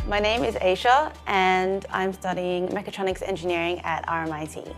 My name is Aisha and I'm studying mechatronics engineering at RMIT.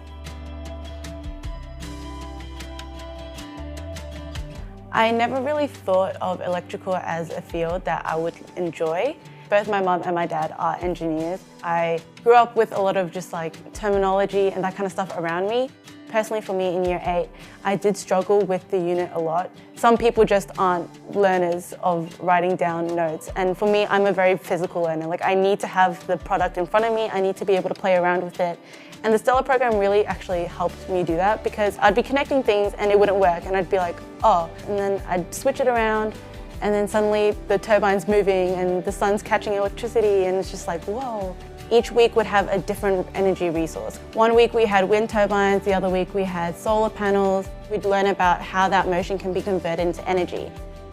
I never really thought of electrical as a field that I would enjoy. Both my mum and my dad are engineers. I grew up with a lot of just like terminology and that kind of stuff around me. Personally for me in year 8, I did struggle with the unit a lot. Some people just aren't learners of writing down notes. And for me, I'm a very physical learner. Like I need to have the product in front of me. I need to be able to play around with it. And the STELR program really actually helped me do that because I'd be connecting things and it wouldn't work. And I'd be like, oh, and then I'd switch it around. And then suddenly the turbine's moving and the sun's catching electricity and it's just like, whoa. Each week would have a different energy resource. One week we had wind turbines, the other week we had solar panels. We'd learn about how that motion can be converted into energy.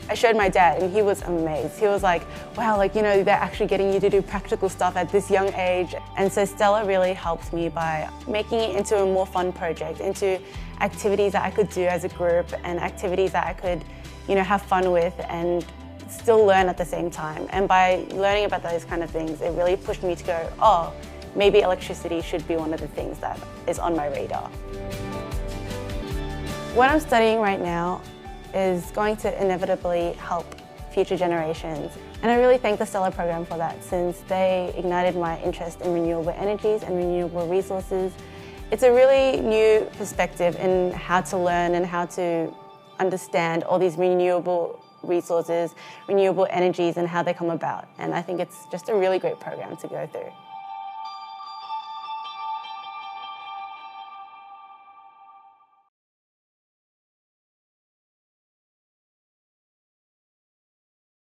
I showed my dad and he was amazed. He was like, wow, like, you know, they're actually getting you to do practical stuff at this young age. And so STELR really helped me by making it into a more fun project, into activities that I could do as a group and activities that I could, you know, have fun with and still learn at the same time. And by learning about those kind of things, it really pushed me to go, oh, maybe electricity should be one of the things that is on my radar. What I'm studying right now is going to inevitably help future generations. And I really thank the STELR program for that, since they ignited my interest in renewable energies and renewable resources. It's a really new perspective in how to learn and how to understand all these renewable resources, renewable energies and how they come about. And I think it's just a really great program to go through.